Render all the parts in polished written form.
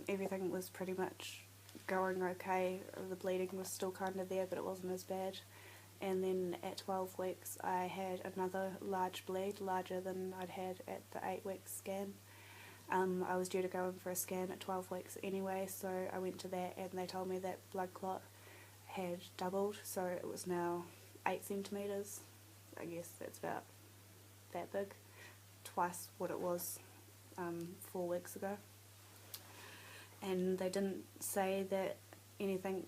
Everything was pretty much going okay. The bleeding was still kind of there, but it wasn't as bad. And then at 12 weeks I had another large bleed, larger than I'd had at the 8-week scan. I was due to go in for a scan at 12 weeks anyway, so I went to that and they told me that blood clot had doubled, so it was now 8 centimetres. I guess that's about that big, twice what it was 4 weeks ago. And they didn't say that anything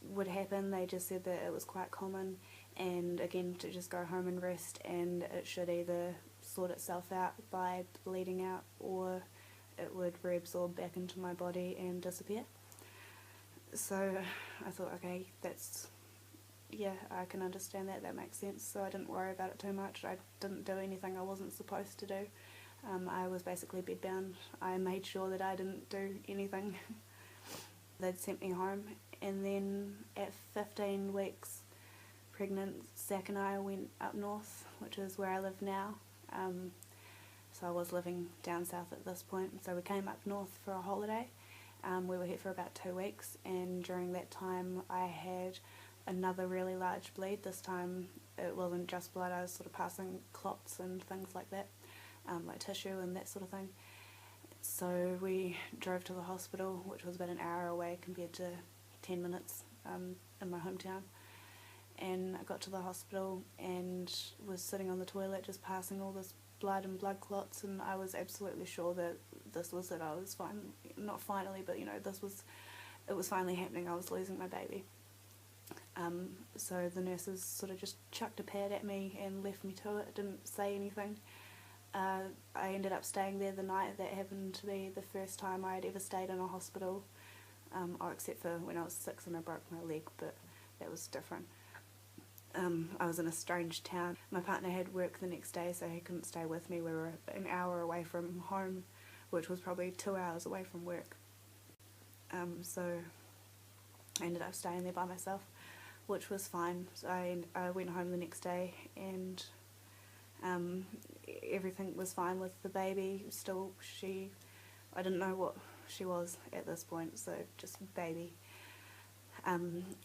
would happen, they just said that it was quite common, and again to just go home and rest, and it should either sort itself out by bleeding out or it would reabsorb back into my body and disappear. So I thought, okay, yeah, I can understand that, that makes sense. So I didn't worry about it too much. I didn't do anything I wasn't supposed to do. I was basically bedbound. I made sure that I didn't do anything. They'd sent me home, and then at 15 weeks pregnant, Zach and I went up north, which is where I live now. So I was living down south at this point, so we came up north for a holiday. We were here for about 2 weeks, and during that time I had another really large bleed. This time it wasn't just blood, I was sort of passing clots and things like that, like tissue and that sort of thing. So we drove to the hospital, which was about an hour away compared to 10 minutes in my hometown. And I got to the hospital and was sitting on the toilet just passing all this blood and blood clots, and I was absolutely sure that this was it. I was fine, not finally, but you know, it was finally happening. I was losing my baby. So the nurses sort of just chucked a pad at me and left me to it, didn't say anything. I ended up staying there the night. That happened to be the first time I had ever stayed in a hospital, except for when I was 6 and I broke my leg, but that was different. I was in a strange town. My partner had work the next day, so he couldn't stay with me. We were an hour away from home, which was probably 2 hours away from work. So I ended up staying there by myself, which was fine. So I went home the next day, and everything was fine with the baby. Still, I didn't know what she was at this point, so just baby.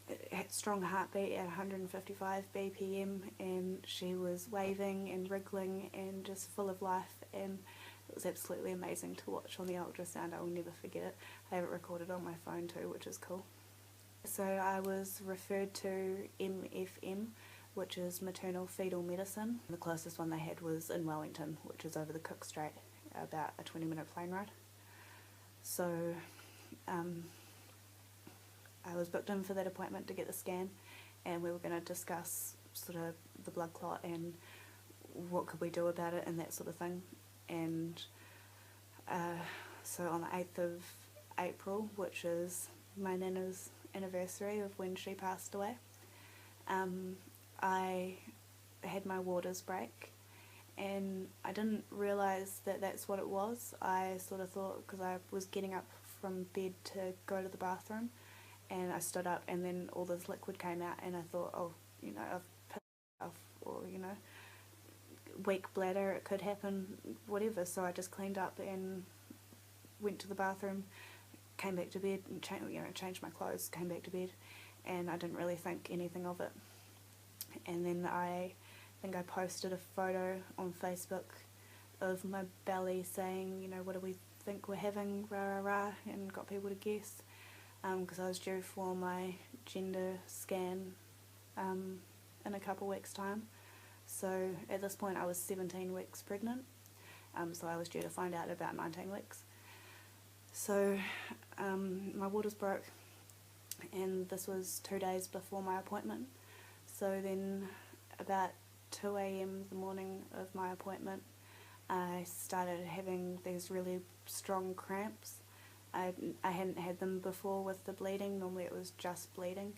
It had strong heartbeat at 155 BPM, and she was waving and wriggling and just full of life, and it was absolutely amazing to watch on the ultrasound. I will never forget it. I have it recorded on my phone too, which is cool. So I was referred to MFM, which is maternal fetal medicine. The closest one they had was in Wellington, which is over the Cook Strait, about a 20-minute plane ride. So I was booked in for that appointment to get the scan, and we were going to discuss sort of the blood clot and what could we do about it and that sort of thing. And so on the 8th of April, which is my nana's anniversary of when she passed away, I had my waters break, and I didn't realise that that's what it was. I sort of thought, because I was getting up from bed to go to the bathroom, and I stood up and then all this liquid came out, and I thought, oh, you know, I've pissed myself, or, you know, weak bladder, it could happen, whatever. So I just cleaned up and went to the bathroom, came back to bed, and changed my clothes, came back to bed, and I didn't really think anything of it. And then I think I posted a photo on Facebook of my belly saying, you know, what do we think we're having, rah rah rah, and got people to guess. Because I was due for my gender scan in a couple weeks' time. So at this point I was 17 weeks pregnant, so I was due to find out about 19 weeks. So my waters broke, and this was 2 days before my appointment. So then about 2 AM the morning of my appointment, I started having these really strong cramps. I hadn't had them before with the bleeding. Normally it was just bleeding,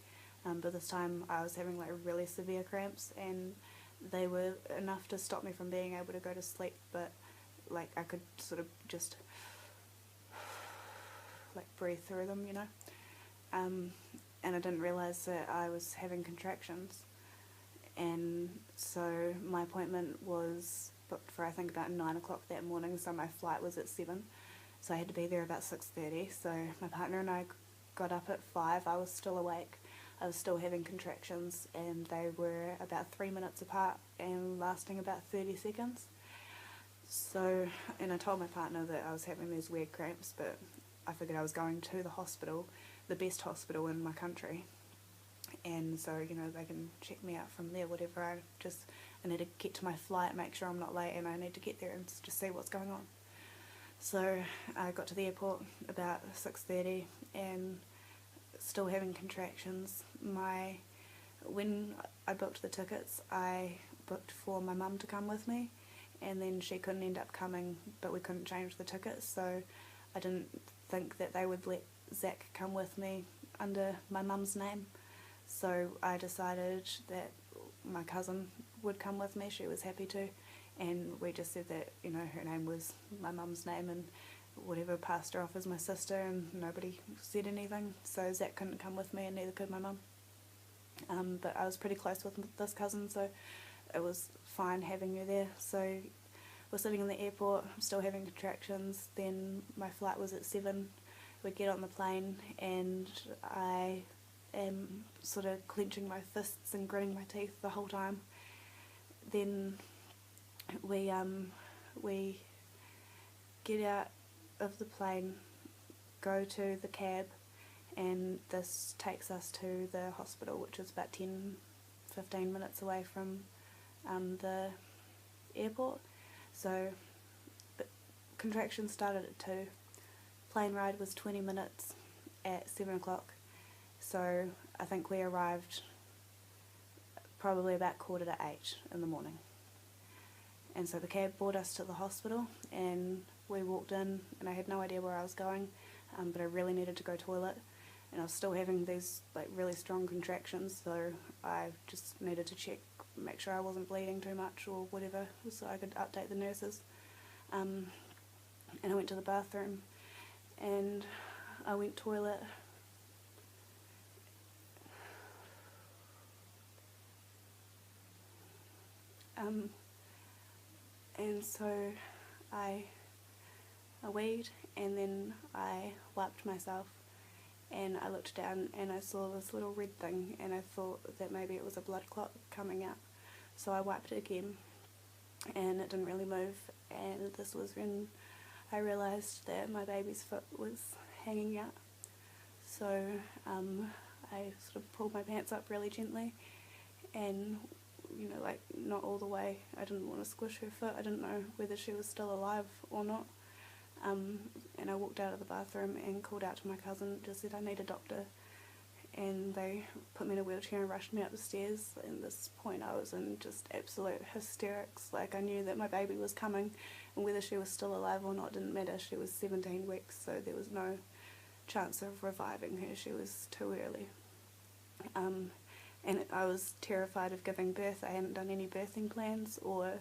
but this time I was having like really severe cramps, and they were enough to stop me from being able to go to sleep, but like I could sort of just like breathe through them, you know. And I didn't realise that I was having contractions, and so my appointment was booked for I think about 9 o'clock that morning, so my flight was at 7. so I had to be there about 6:30. So my partner and I got up at 5. I was still awake. I was still having contractions, and they were about 3 minutes apart and lasting about 30 seconds. So, and I told my partner that I was having these weird cramps, but I figured I was going to the hospital, the best hospital in my country, and so, you know, they can check me out from there, whatever. I need to get to my flight, make sure I'm not late, and I need to get there and just see what's going on. So I got to the airport about 6:30 and still having contractions. When I booked the tickets, I booked for my mum to come with me, and then she couldn't end up coming, but we couldn't change the tickets, so I didn't think that they would let Zach come with me under my mum's name. So I decided that my cousin would come with me. She was happy to, and we just said that, you know, her name was my mum's name, and whatever, passed her off as my sister, and nobody said anything. So Zach couldn't come with me, and neither could my mum. But I was pretty close with this cousin, so it was fine having her there. So we're sitting in the airport, I'm still having contractions. Then my flight was at 7. We get on the plane, and I am sort of clenching my fists and gritting my teeth the whole time. Then we get out of the plane, go to the cab, and this takes us to the hospital, which is about 10-15 minutes away from the airport. So contractions started at 2. Plane ride was 20 minutes at 7 o'clock. So I think we arrived probably about 7:45 in the morning. And so the cab brought us to the hospital, and we walked in, and I had no idea where I was going, but I really needed to go to the toilet, and I was still having these like really strong contractions, so I just needed to check, make sure I wasn't bleeding too much or whatever, so I could update the nurses. And I went to the bathroom, and I went toilet. And so I weed, and then I wiped myself, and I looked down and I saw this little red thing, and I thought that maybe it was a blood clot coming out. So I wiped it again, and it didn't really move, and this was when I realised that my baby's foot was hanging out. So I sort of pulled my pants up really gently, and, you know, like not all the way. I didn't want to squish her foot. I didn't know whether she was still alive or not. And I walked out of the bathroom and called out to my cousin, just said I need a doctor, and they put me in a wheelchair and rushed me up the stairs. At this point I was in just absolute hysterics. Like, I knew that my baby was coming, and whether she was still alive or not didn't matter. She was 17 weeks, so there was no chance of reviving her. She was too early. And I was terrified of giving birth. I hadn't done any birthing plans, or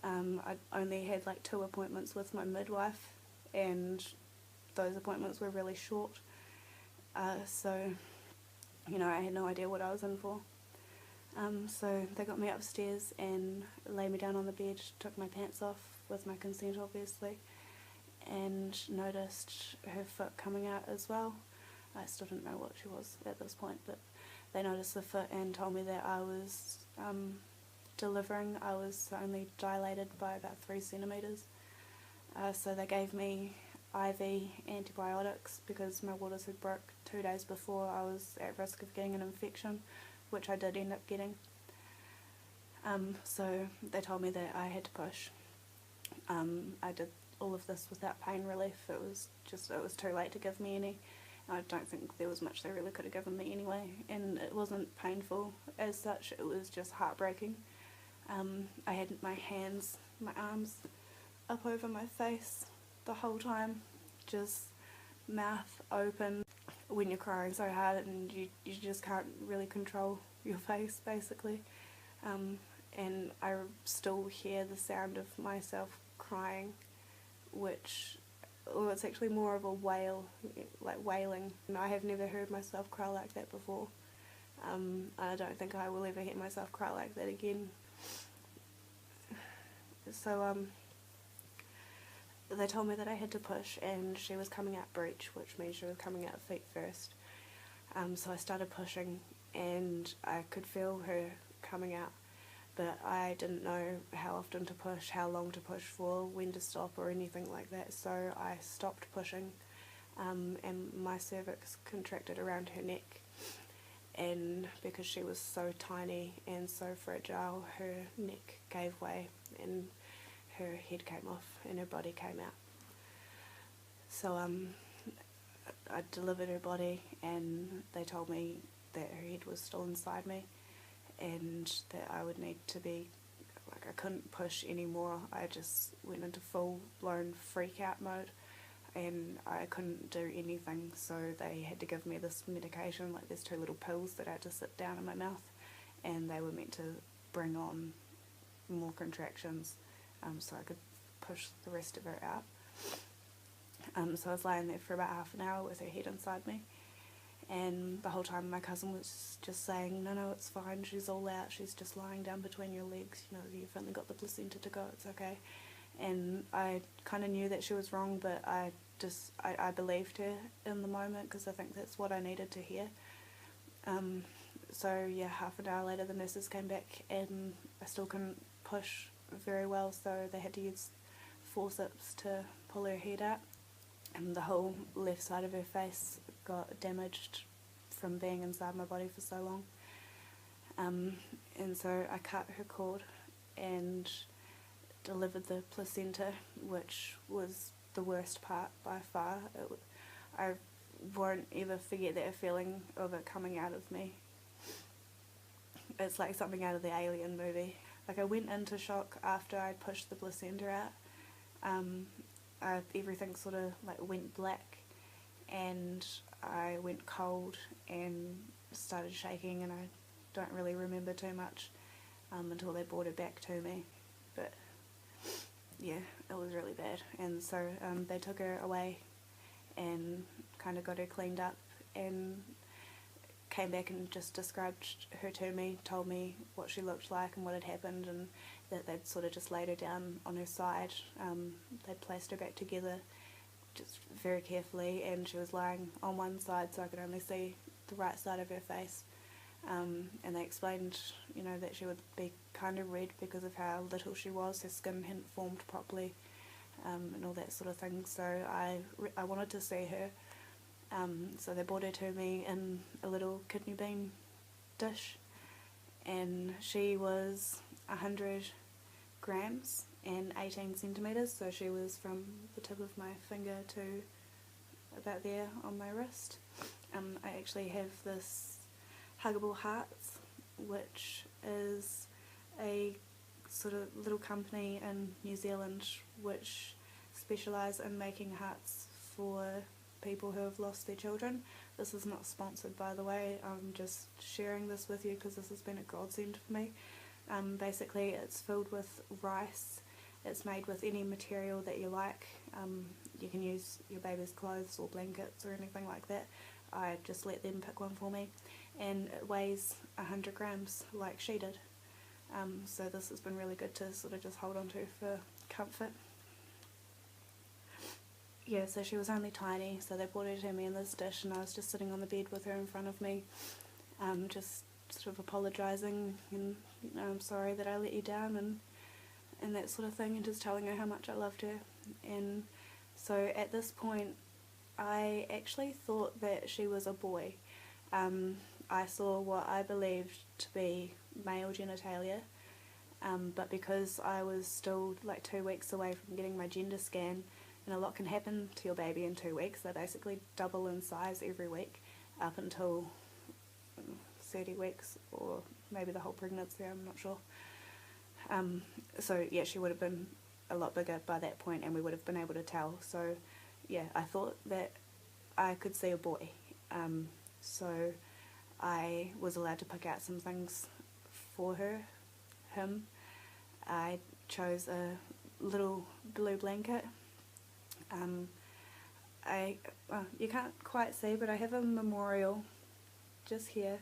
I'd only had like 2 appointments with my midwife, and those appointments were really short. So, you know, I had no idea what I was in for. So they got me upstairs and laid me down on the bed, took my pants off with my consent obviously, and noticed her foot coming out as well. I still didn't know what she was at this point, but they noticed the foot and told me that I was delivering. I was only dilated by about 3 centimetres. So they gave me IV antibiotics because my waters had broke 2 days before. I was at risk of getting an infection, which I did end up getting. So they told me that I had to push. I did all of this without pain relief. It was too late to give me any. I don't think there was much they really could have given me anyway, and it wasn't painful as such. It was just heartbreaking. I had my hands, my arms up over my face the whole time, just mouth open. When you're crying so hard and you just can't really control your face basically, and I still hear the sound of myself crying, which, well, it's actually more of a wail, like wailing. I have never heard myself cry like that before. I don't think I will ever hear myself cry like that again. So they told me that I had to push, and she was coming out breech, which means she was coming out feet first. So I started pushing, and I could feel her coming out, but I didn't know how often to push, how long to push for, when to stop, or anything like that. So I stopped pushing, and my cervix contracted around her neck, and because she was so tiny and so fragile, her neck gave way and her head came off and her body came out. So I delivered her body, and they told me that her head was still inside me and that I would need to be, like, I couldn't push anymore. I just went into full blown freak out mode and I couldn't do anything, so they had to give me this medication, like there's 2 little pills that I had to sit down in my mouth, and they were meant to bring on more contractions, so I could push the rest of her out. So I was lying there for about half an hour with her head inside me, and the whole time my cousin was just saying, no, it's fine, she's all out, she's just lying down between your legs, you've only got the placenta to go, it's okay. And I kind of knew that she was wrong, but I believed her in the moment, because I think that's what I needed to hear. So yeah, half an hour later the nurses came back, and I still couldn't push very well, so they had to use forceps to pull her head out, and the whole left side of her face got damaged from being inside my body for so long. And so I cut her cord and delivered the placenta, which was the worst part by far. I won't ever forget that feeling of it coming out of me. It's like something out of the Alien movie. Like, I went into shock after I pushed the placenta out. Everything sort of like went black, and I went cold and started shaking, and I don't really remember too much until they brought it back to me. But yeah, it was really bad. And so they took her away and kind of got her cleaned up, and came back and just described her to me, told me what she looked like and what had happened, and that they'd sort of just laid her down on her side. They'd placed her back together just very carefully, and she was lying on one side, so I could only see the right side of her face. And they explained, that she would be kind of red because of how little she was, her skin hadn't formed properly, and all that sort of thing. So I wanted to see her. So they brought her to me in a little kidney bean dish, and she was 100 grams and 18 centimetres, so she was from the tip of my finger to about there on my wrist. I actually have this Huggable Hearts, which is a sort of little company in New Zealand which specialise in making hearts for people who have lost their children. This is not sponsored, by the way, I'm just sharing this with you because this has been a godsend for me. Basically it's filled with rice, it's made with any material that you like. You can use your baby's clothes or blankets or anything like that. I just let them pick one for me, and it weighs 100 grams like she did. So this has been really good to sort of just hold on to for comfort. Yeah, so she was only tiny, so they brought her to me in this dish, and I was just sitting on the bed with her in front of me, just sort of apologising, and I'm sorry that I let you down, and that sort of thing, and just telling her how much I loved her. And so at this point I actually thought that she was a boy. I saw what I believed to be male genitalia, but because I was still like 2 weeks away from getting my gender scan, and a lot can happen to your baby in 2 weeks. They basically double in size every week up until 30 weeks, or maybe the whole pregnancy, I'm not sure. So yeah, she would have been a lot bigger by that point, and we would have been able to tell. So yeah, I thought that I could see a boy. So I was allowed to pick out some things for him. I chose a little blue blanket. You can't quite see, but I have a memorial just here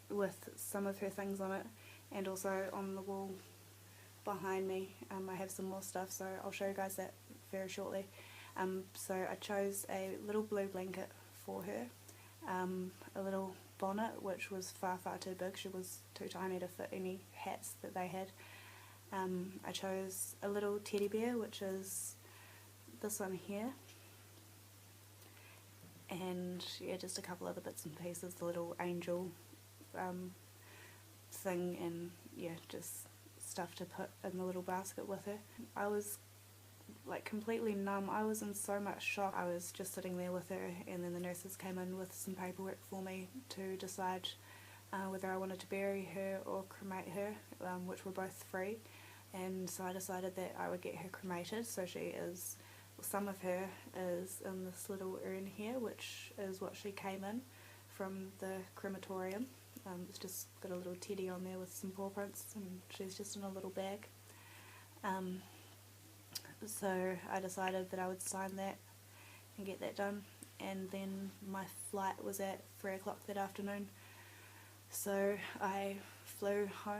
with some of her things on it, and also on the wall behind me I have some more stuff, so I'll show you guys that very shortly. So I chose a little blue blanket for her, a little bonnet which was far too big. She was too tiny to fit any hats that they had. I chose a little teddy bear, which is this one here, and yeah, just a couple other bits and pieces, the little angel thing, and yeah, just stuff to put in the little basket with her. I was like completely numb. I was in so much shock. I was just sitting there with her, and then the nurses came in with some paperwork for me to decide whether I wanted to bury her or cremate her, which were both free. And so I decided that I would get her cremated. So some of her is in this little urn here, which is what she came in from the crematorium. It's just got a little teddy on there with some paw prints, and she's just in a little bag. So I decided that I would sign that and get that done, and then my flight was at 3 o'clock that afternoon, so I flew home.